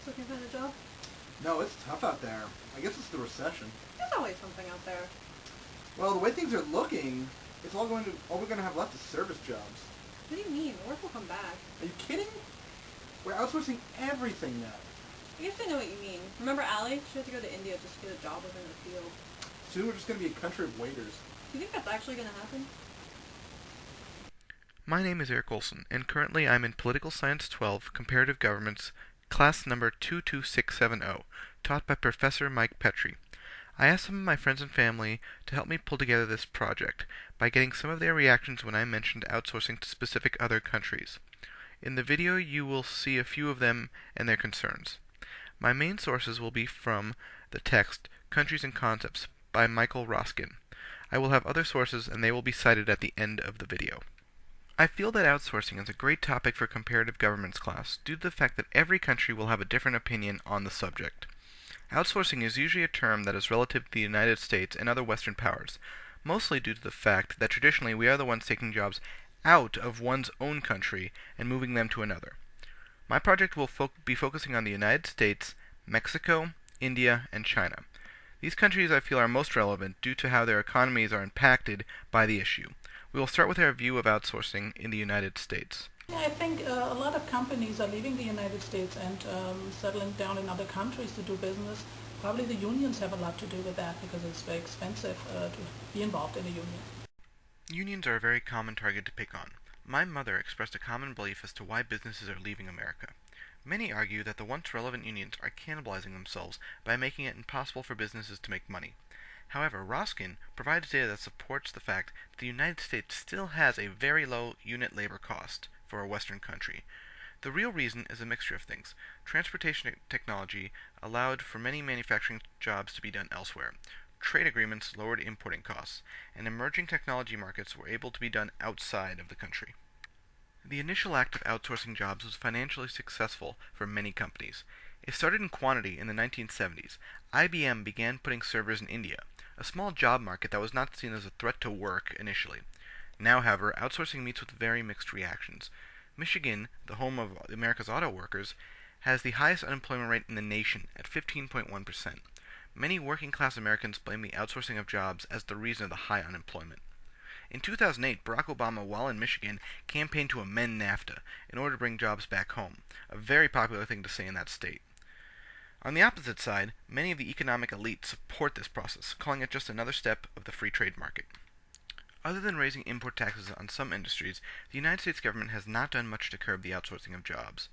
Looking for a job? No, it's tough out there. I guess it's the recession. There's always something out there. Well, the way things are looking, it's all we're going to have left is service jobs. What do you mean? Work will come back. Are you kidding? We're outsourcing everything now. I guess I know what you mean. Remember Allie? She had to go to India just to get a job within the field. Soon we're just going to be a country of waiters. Do you think that's actually going to happen? My name is Eric Olson, and currently I'm in Political Science 12, Comparative Governments, class number 22670, taught by Professor Mike Petrie. I asked some of my friends and family to help me pull together this project by getting some of their reactions when I mentioned outsourcing to specific other countries. In the video you will see a few of them and their concerns. My main sources will be from the text Countries and Concepts by Michael Roskin. I will have other sources and they will be cited at the end of the video. I feel that outsourcing is a great topic for comparative governments class due to the fact that every country will have a different opinion on the subject. Outsourcing is usually a term that is relative to the United States and other Western powers, mostly due to the fact that traditionally we are the ones taking jobs out of one's own country and moving them to another. My project will be focusing on the United States, Mexico, India, and China. These countries I feel are most relevant due to how their economies are impacted by the issue. We will start with our view of outsourcing in the United States. Yeah, I think a lot of companies are leaving the United States and settling down in other countries to do business. Probably the unions have a lot to do with that because it's very expensive to be involved in a union. Unions are a very common target to pick on. My mother expressed a common belief as to why businesses are leaving America. Many argue that the once relevant unions are cannibalizing themselves by making it impossible for businesses to make money. However, Roskin provides data that supports the fact that the United States still has a very low unit labor cost for a Western country. The real reason is a mixture of things. Transportation technology allowed for many manufacturing jobs to be done elsewhere. Trade agreements lowered importing costs, and emerging technology markets were able to be done outside of the country. The initial act of outsourcing jobs was financially successful for many companies. It started in quantity in the 1970s. IBM began putting servers in India, a small job market that was not seen as a threat to work initially. Now, however, outsourcing meets with very mixed reactions. Michigan, the home of America's auto workers, has the highest unemployment rate in the nation at 15.1%. Many working-class Americans blame the outsourcing of jobs as the reason of the high unemployment. In 2008, Barack Obama, while in Michigan, campaigned to amend NAFTA in order to bring jobs back home, a very popular thing to say in that state. On the opposite side, many of the economic elite support this process, calling it just another step of the free trade market. Other than raising import taxes on some industries, the United States government has not done much to curb the outsourcing of jobs.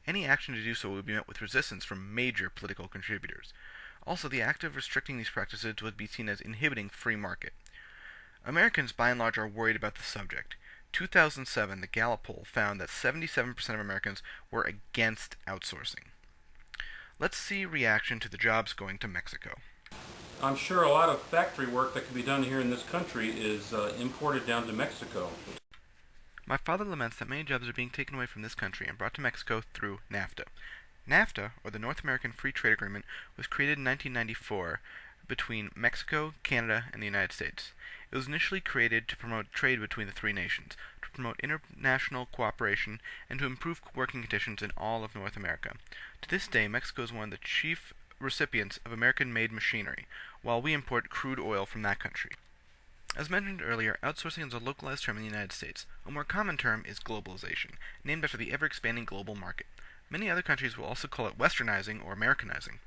Any action to do so would be met with resistance from major political contributors. Also, the act of restricting these practices would be seen as inhibiting free market. Americans, by and large, are worried about the subject. 2007, the Gallup poll found that 77% of Americans were against outsourcing. Let's see reaction to the jobs going to Mexico. I'm sure a lot of factory work that can be done here in this country is imported down to Mexico. My father laments that many jobs are being taken away from this country and brought to Mexico through NAFTA. NAFTA, or the North American Free Trade Agreement, was created in 1994 between Mexico, Canada, and the United States. It was initially created to promote trade between the three nations, to promote international cooperation, and to improve working conditions in all of North America. To this day, Mexico is one of the chief recipients of American-made machinery, while we import crude oil from that country. As mentioned earlier, outsourcing is a localized term in the United States. A more common term is globalization, named after the ever-expanding global market. Many other countries will also call it westernizing or Americanizing.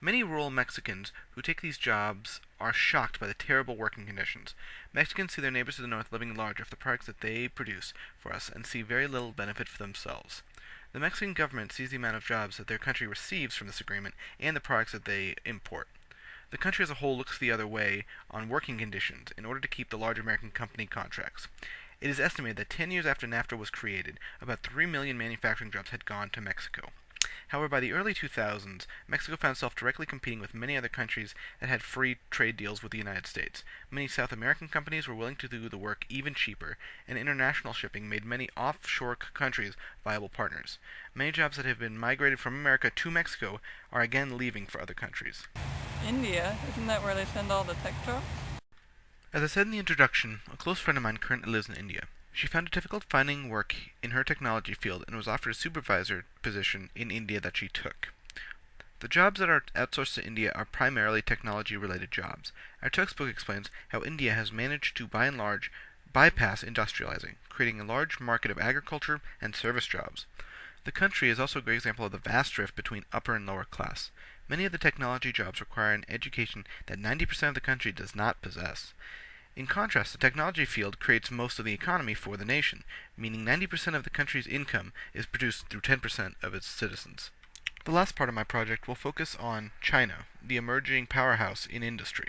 Many rural Mexicans who take these jobs are shocked by the terrible working conditions. Mexicans see their neighbors to the north living large off the products that they produce for us and see very little benefit for themselves. The Mexican government sees the amount of jobs that their country receives from this agreement and the products that they import. The country as a whole looks the other way on working conditions in order to keep the large American company contracts. It is estimated that 10 years after NAFTA was created, about 3 million manufacturing jobs had gone to Mexico. However, by the early 2000s, Mexico found itself directly competing with many other countries that had free trade deals with the United States. Many South American companies were willing to do the work even cheaper, and international shipping made many offshore countries viable partners. Many jobs that have been migrated from America to Mexico are again leaving for other countries. India? Isn't that where they send all the tech jobs? As I said in the introduction, a close friend of mine currently lives in India. She found it difficult finding work in her technology field and was offered a supervisor position in India that she took. The jobs that are outsourced to India are primarily technology-related jobs. Our textbook explains how India has managed to, by and large, bypass industrializing, creating a large market of agriculture and service jobs. The country is also a great example of the vast drift between upper and lower class. Many of the technology jobs require an education that 90% of the country does not possess. In contrast, the technology field creates most of the economy for the nation, meaning 90% of the country's income is produced through 10% of its citizens. The last part of my project will focus on China, the emerging powerhouse in industry.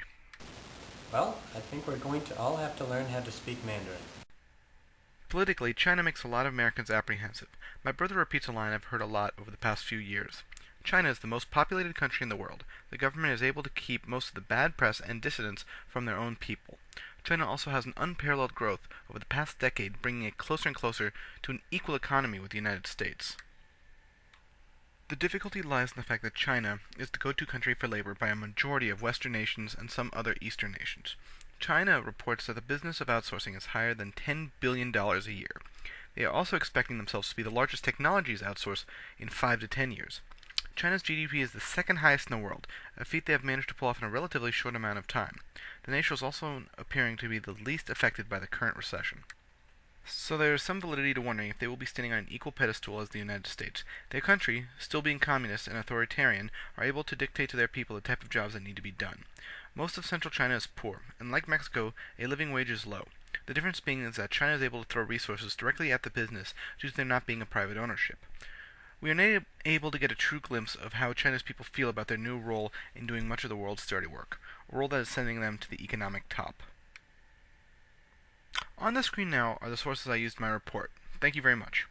Well, I think we're going to all have to learn how to speak Mandarin. Politically, China makes a lot of Americans apprehensive. My brother repeats a line I've heard a lot over the past few years. China is the most populated country in the world. The government is able to keep most of the bad press and dissidents from their own people. China also has an unparalleled growth over the past decade, bringing it closer and closer to an equal economy with the United States. The difficulty lies in the fact that China is the go-to country for labor by a majority of Western nations and some other Eastern nations. China reports that the business of outsourcing is higher than $10 billion a year. They are also expecting themselves to be the largest technologies outsource in 5 to 10 years. China's GDP is the second highest in the world, a feat they have managed to pull off in a relatively short amount of time. The nation is also appearing to be the least affected by the current recession. So there is some validity to wondering if they will be standing on an equal pedestal as the United States. Their country, still being communist and authoritarian, are able to dictate to their people the type of jobs that need to be done. Most of central China is poor, and like Mexico, a living wage is low. The difference being is that China is able to throw resources directly at the business due to there not being a private ownership. We are now able to get a true glimpse of how China's people feel about their new role in doing much of the world's dirty work, a role that is sending them to the economic top. On the screen now are the sources I used in my report. Thank you very much.